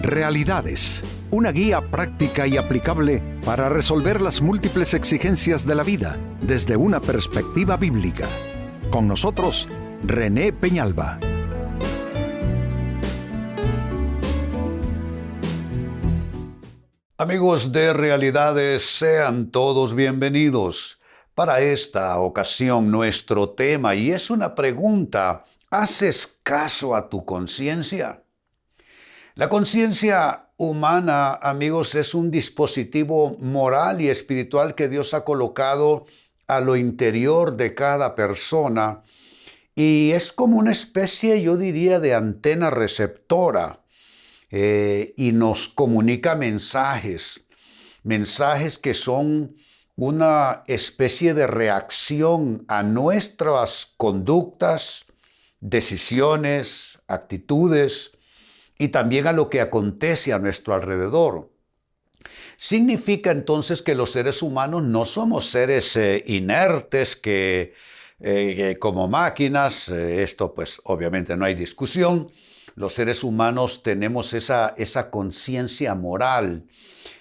Realidades, una guía práctica y aplicable para resolver las múltiples exigencias de la vida desde una perspectiva bíblica. Con nosotros, René Peñalba. Amigos de Realidades, sean todos bienvenidos. Para esta ocasión nuestro tema, y es una pregunta: ¿haces caso a tu conciencia? La conciencia humana, amigos, es un dispositivo moral y espiritual que Dios ha colocado a lo interior de cada persona y es como una especie, yo diría, de antena receptora y nos comunica mensajes que son una especie de reacción a nuestras conductas, decisiones, actitudes, y también a lo que acontece a nuestro alrededor. Significa entonces que los seres humanos no somos seres inertes que como máquinas, esto pues obviamente no hay discusión. Los seres humanos tenemos esa conciencia moral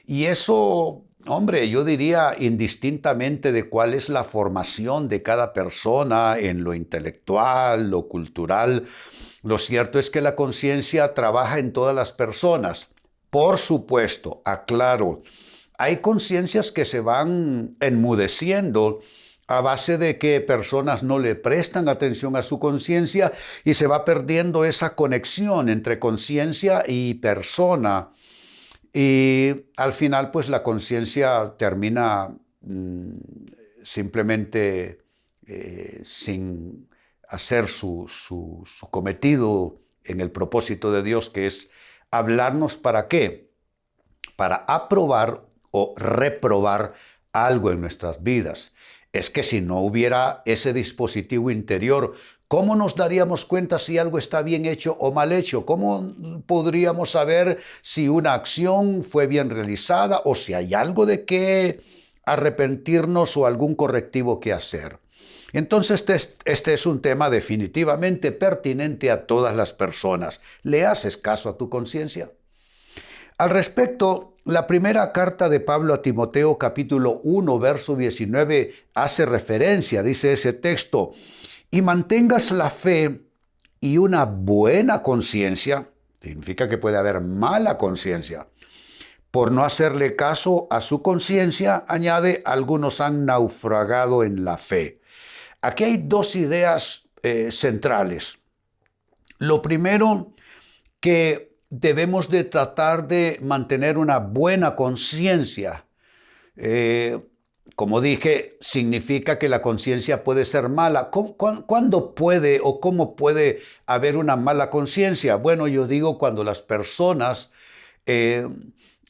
y eso, hombre, yo diría indistintamente de cuál es la formación de cada persona en lo intelectual, lo cultural. Lo cierto es que la conciencia trabaja en todas las personas. Por supuesto, aclaro, hay conciencias que se van enmudeciendo a base de que personas no le prestan atención a su conciencia y se va perdiendo esa conexión entre conciencia y persona. Y al final, pues la conciencia termina simplemente sin hacer su cometido en el propósito de Dios, que es hablarnos ¿para qué? Para aprobar o reprobar algo en nuestras vidas. Es que si no hubiera ese dispositivo interior, ¿cómo nos daríamos cuenta si algo está bien hecho o mal hecho? ¿Cómo podríamos saber si una acción fue bien realizada o si hay algo de qué arrepentirnos o algún correctivo que hacer? Entonces este es un tema definitivamente pertinente a todas las personas. ¿Le haces caso a tu conciencia? Al respecto, la primera carta de Pablo a Timoteo, capítulo 1, verso 19, hace referencia, dice ese texto: y mantengas la fe y una buena conciencia. Significa que puede haber mala conciencia. Por no hacerle caso a su conciencia, añade, algunos han naufragado en la fe. Aquí hay dos ideas centrales. Lo primero, que debemos de tratar de mantener una buena conciencia. Como dije, significa que la conciencia puede ser mala. ¿Cuándo puede o cómo puede haber una mala conciencia? Bueno, yo digo cuando las personas,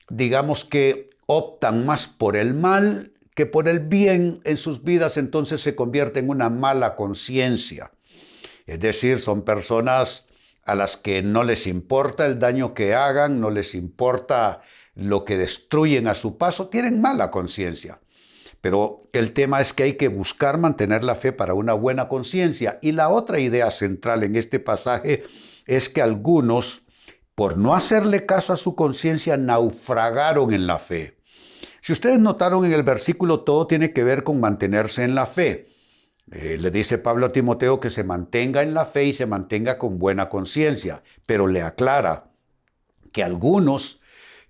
digamos que optan más por el mal que por el bien en sus vidas, entonces se convierte en una mala conciencia. Es decir, son personas a las que no les importa el daño que hagan, no les importa lo que destruyen a su paso, tienen mala conciencia. Pero el tema es que hay que buscar mantener la fe para una buena conciencia. Y la otra idea central en este pasaje es que algunos, por no hacerle caso a su conciencia, naufragaron en la fe. Si ustedes notaron en el versículo, todo tiene que ver con mantenerse en la fe. Le dice Pablo a Timoteo que se mantenga en la fe y se mantenga con buena conciencia, pero le aclara que algunos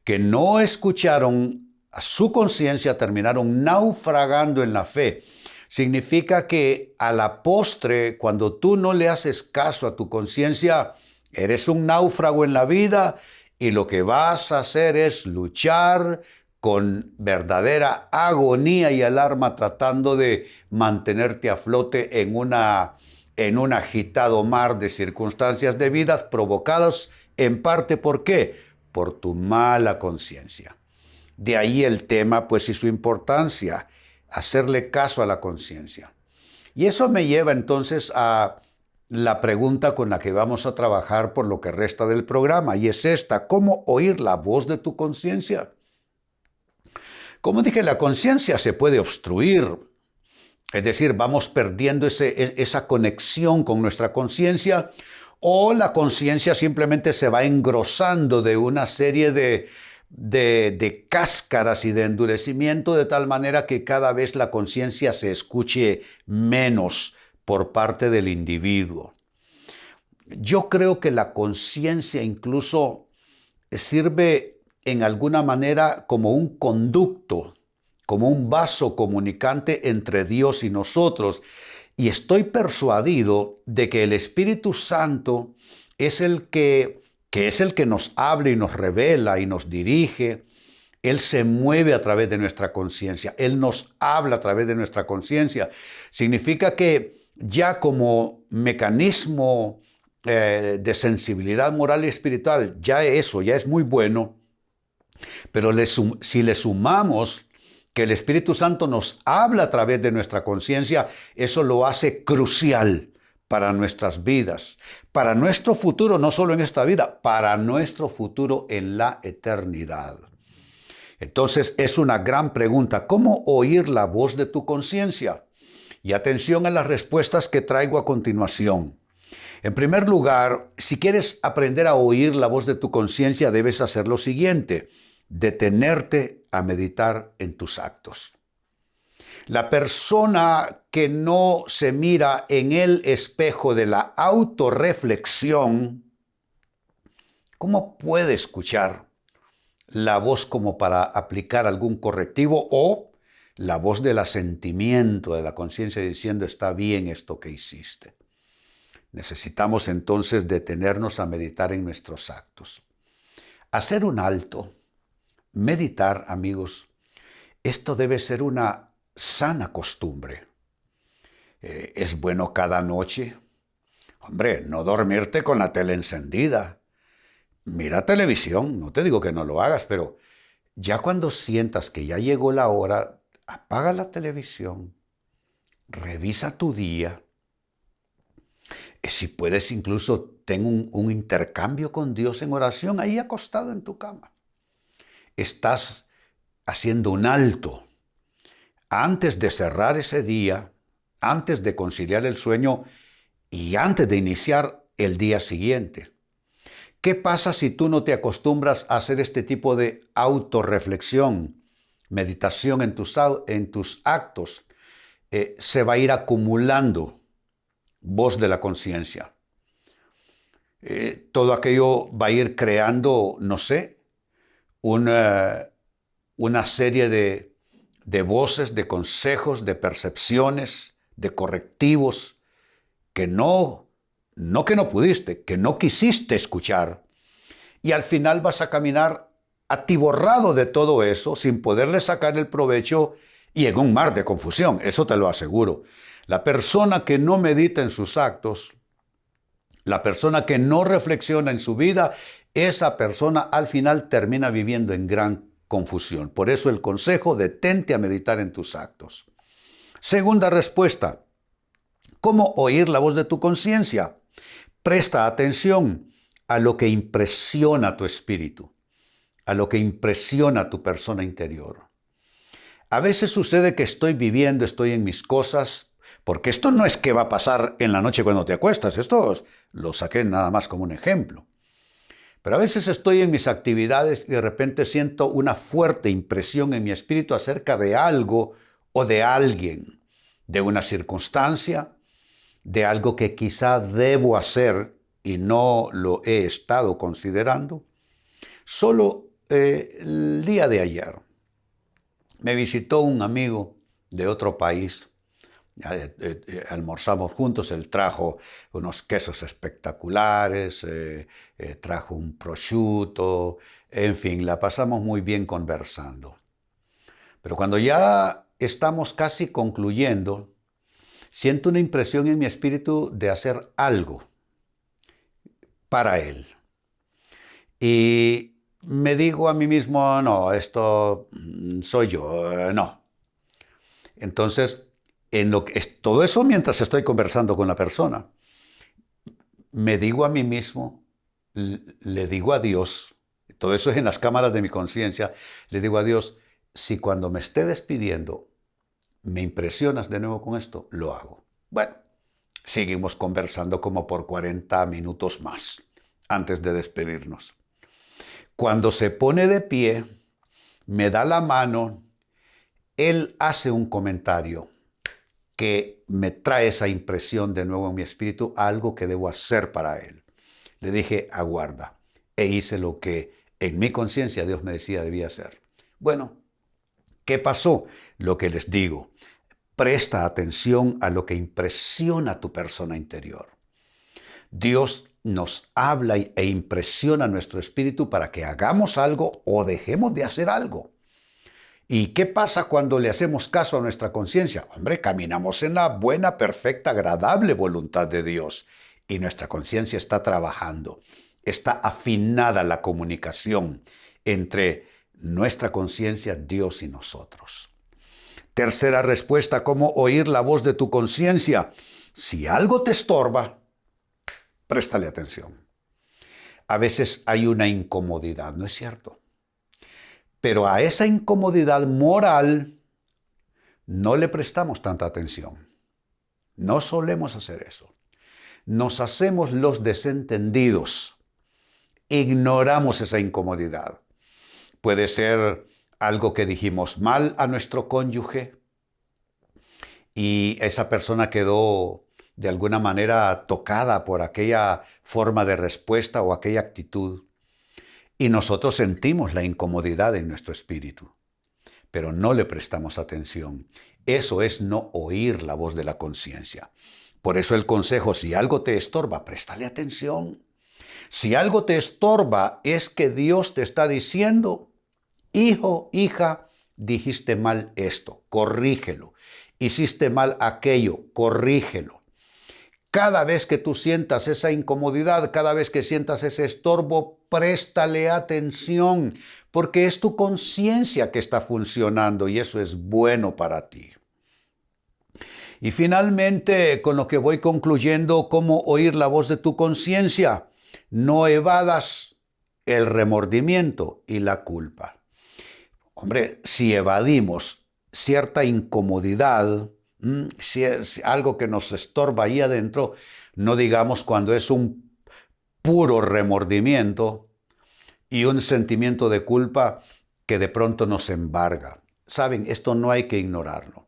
que no escucharon a su conciencia terminaron naufragando en la fe. Significa que a la postre, cuando tú no le haces caso a tu conciencia, eres un náufrago en la vida y lo que vas a hacer es luchar con verdadera agonía y alarma, tratando de mantenerte a flote en un agitado mar de circunstancias de vida provocadas en parte, ¿por qué? Por tu mala conciencia. De ahí el tema, pues, y su importancia, hacerle caso a la conciencia. Y eso me lleva entonces a la pregunta con la que vamos a trabajar por lo que resta del programa, y es esta: ¿cómo oír la voz de tu conciencia? Como dije, la conciencia se puede obstruir, es decir, vamos perdiendo esa conexión con nuestra conciencia, o la conciencia simplemente se va engrosando de una serie de cáscaras y de endurecimiento de tal manera que cada vez la conciencia se escuche menos por parte del individuo. Yo creo que la conciencia incluso sirve en alguna manera como un conducto, como un vaso comunicante entre Dios y nosotros. Y estoy persuadido de que el Espíritu Santo es el que es el que nos habla y nos revela y nos dirige. Él se mueve a través de nuestra conciencia. Él nos habla a través de nuestra conciencia. Significa que ya como mecanismo de sensibilidad moral y espiritual, ya es muy bueno. Pero si le sumamos que el Espíritu Santo nos habla a través de nuestra conciencia, eso lo hace crucial para nuestras vidas, para nuestro futuro, no solo en esta vida, para nuestro futuro en la eternidad. Entonces es una gran pregunta, ¿cómo oír la voz de tu conciencia? Y atención a las respuestas que traigo a continuación. En primer lugar, si quieres aprender a oír la voz de tu conciencia, debes hacer lo siguiente: detenerte a meditar en tus actos. La persona que no se mira en el espejo de la autorreflexión, ¿cómo puede escuchar la voz como para aplicar algún correctivo o la voz del asentimiento de la conciencia diciendo está bien esto que hiciste? Necesitamos entonces detenernos a meditar en nuestros actos. Hacer un alto, meditar, amigos, esto debe ser una sana costumbre. Es bueno cada noche. Hombre, no dormirte con la tele encendida. Mira televisión, no te digo que no lo hagas, pero ya cuando sientas que ya llegó la hora, apaga la televisión, revisa tu día. Si puedes, incluso ten un intercambio con Dios en oración ahí acostado en tu cama. Estás haciendo un alto antes de cerrar ese día, antes de conciliar el sueño y antes de iniciar el día siguiente. ¿Qué pasa si tú no te acostumbras a hacer este tipo de autorreflexión, meditación en tus actos? Se va a ir acumulando voz de la conciencia. Todo aquello va a ir creando, no sé, una serie de voces, de consejos, de percepciones, de correctivos que no pudiste, que no quisiste escuchar. Y al final vas a caminar atiborrado de todo eso, sin poderle sacar el provecho y en un mar de confusión, eso te lo aseguro. La persona que no medita en sus actos, la persona que no reflexiona en su vida, esa persona al final termina viviendo en gran confusión. Por eso el consejo: detente a meditar en tus actos. Segunda respuesta: ¿cómo oír la voz de tu conciencia? Presta atención a lo que impresiona tu espíritu, a lo que impresiona tu persona interior. A veces sucede que estoy en mis cosas, porque esto no es que va a pasar en la noche cuando te acuestas, esto lo saqué nada más como un ejemplo. Pero a veces estoy en mis actividades y de repente siento una fuerte impresión en mi espíritu acerca de algo o de alguien, de una circunstancia, de algo que quizá debo hacer y no lo he estado considerando. Solo el día de ayer me visitó un amigo de otro país. Almorzamos juntos, él trajo unos quesos espectaculares, trajo un prosciutto, en fin, la pasamos muy bien conversando. Pero cuando ya estamos casi concluyendo, siento una impresión en mi espíritu de hacer algo para él. Y me digo a mí mismo, no, esto soy yo, no. Entonces, todo eso mientras estoy conversando con la persona, me digo a mí mismo, le digo a Dios, todo eso es en las cámaras de mi conciencia, le digo a Dios, si cuando me esté despidiendo me impresionas de nuevo con esto, lo hago. Bueno, Seguimos conversando como por 40 minutos más antes de despedirnos. Cuando se pone de pie, me da la mano, él hace un comentario que me trae esa impresión de nuevo en mi espíritu, algo que debo hacer para él. Le dije, aguarda, e hice lo que en mi conciencia Dios me decía debía hacer. Bueno, ¿qué pasó? Lo que les digo, presta atención a lo que impresiona tu persona interior. Dios nos habla e impresiona nuestro espíritu para que hagamos algo o dejemos de hacer algo. ¿Y qué pasa cuando le hacemos caso a nuestra conciencia? Hombre, caminamos en la buena, perfecta, agradable voluntad de Dios y nuestra conciencia está trabajando. Está afinada la comunicación entre nuestra conciencia, Dios y nosotros. Tercera respuesta, ¿cómo oír la voz de tu conciencia? Si algo te estorba, préstale atención. A veces hay una incomodidad, ¿no es cierto? Pero a esa incomodidad moral no le prestamos tanta atención. No solemos hacer eso. Nos hacemos los desentendidos. Ignoramos esa incomodidad. Puede ser algo que dijimos mal a nuestro cónyuge y esa persona quedó de alguna manera tocada por aquella forma de respuesta o aquella actitud. Y nosotros sentimos la incomodidad en nuestro espíritu, pero no le prestamos atención. Eso es no oír la voz de la conciencia. Por eso el consejo, si algo te estorba, préstale atención. Si algo te estorba, es que Dios te está diciendo, hijo, hija, dijiste mal esto, corrígelo. Hiciste mal aquello, corrígelo. Cada vez que tú sientas esa incomodidad, cada vez que sientas ese estorbo, préstale atención, porque es tu conciencia que está funcionando y eso es bueno para ti. Y finalmente, con lo que voy concluyendo, ¿cómo oír la voz de tu conciencia? No evadas el remordimiento y la culpa. Hombre, si evadimos cierta incomodidad, si es algo que nos estorba ahí adentro, no digamos cuando es un puro remordimiento y un sentimiento de culpa que de pronto nos embarga. Saben, esto no hay que ignorarlo.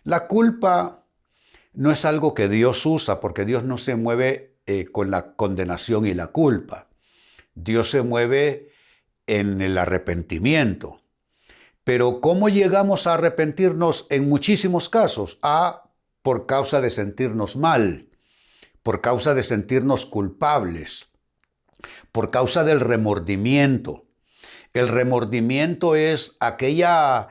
La culpa no es algo que Dios usa, porque Dios no se mueve con la condenación y la culpa. Dios se mueve en el arrepentimiento. Pero ¿cómo llegamos a arrepentirnos en muchísimos casos? Por causa de sentirnos mal, por causa de sentirnos culpables, por causa del remordimiento. El remordimiento es aquella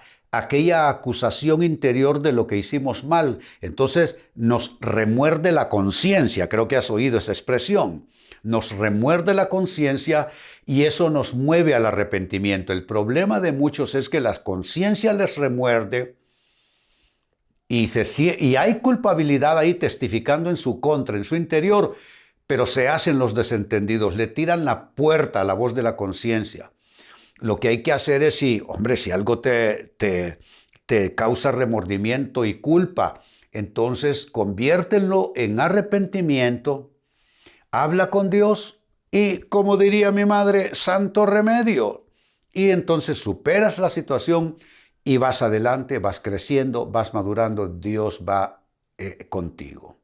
acusación interior de lo que hicimos mal. Entonces nos remuerde la conciencia, creo que has oído esa expresión. Nos remuerde la conciencia y eso nos mueve al arrepentimiento. El problema de muchos es que la conciencia les remuerde y hay culpabilidad ahí testificando en su contra, en su interior, pero se hacen los desentendidos, le tiran la puerta a la voz de la conciencia. Lo que hay que hacer es, si algo te causa remordimiento y culpa, entonces conviértelo en arrepentimiento, habla con Dios y, como diría mi madre, santo remedio. Y entonces superas la situación y vas adelante, vas creciendo, vas madurando, Dios va contigo.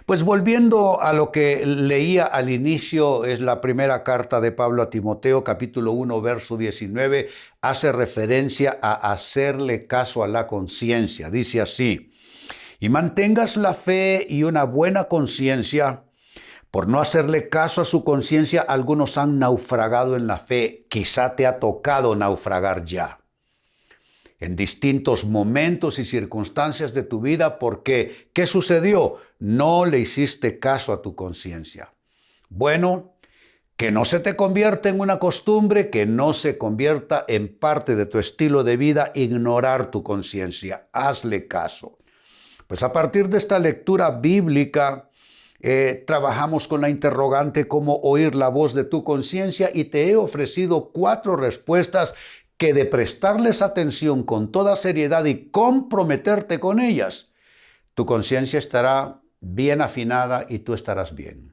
Pues volviendo a lo que leía al inicio, es la primera carta de Pablo a Timoteo, capítulo 1, verso 19, hace referencia a hacerle caso a la conciencia. Dice así: y mantengas la fe y una buena conciencia. Por no hacerle caso a su conciencia, algunos han naufragado en la fe. Quizá te ha tocado naufragar ya en distintos momentos y circunstancias de tu vida, porque ¿qué sucedió? No le hiciste caso a tu conciencia. Bueno, que no se te convierta en una costumbre, que no se convierta en parte de tu estilo de vida, ignorar tu conciencia. Hazle caso. Pues a partir de esta lectura bíblica, trabajamos con la interrogante cómo oír la voz de tu conciencia y te he ofrecido 4 respuestas que, de prestarles atención con toda seriedad y comprometerte con ellas, tu conciencia estará bien afinada y tú estarás bien.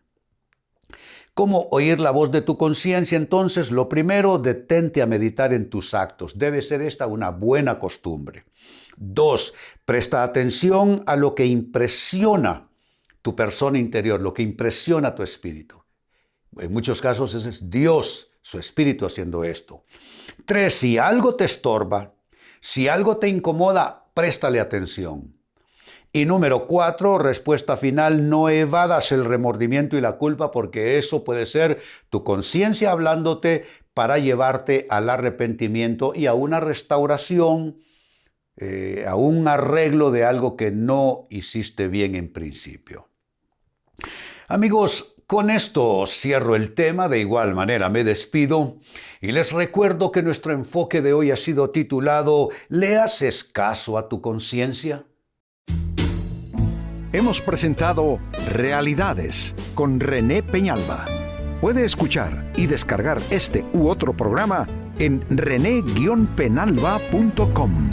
¿Cómo oír la voz de tu conciencia? Entonces, lo primero, detente a meditar en tus actos. Debe ser esta una buena costumbre. 2, presta atención a lo que impresiona tu persona interior, lo que impresiona tu espíritu. En muchos casos ese es Dios, su espíritu haciendo esto. 3, si algo te estorba, si algo te incomoda, préstale atención. Y número 4, respuesta final, no evadas el remordimiento y la culpa, porque eso puede ser tu conciencia hablándote para llevarte al arrepentimiento y a una restauración, a un arreglo de algo que no hiciste bien en principio. Amigos, con esto cierro el tema, de igual manera me despido y les recuerdo que nuestro enfoque de hoy ha sido titulado ¿Le haces caso a tu conciencia? Hemos presentado Realidades con René Peñalba. Puede escuchar y descargar este u otro programa en rene-penalba.com.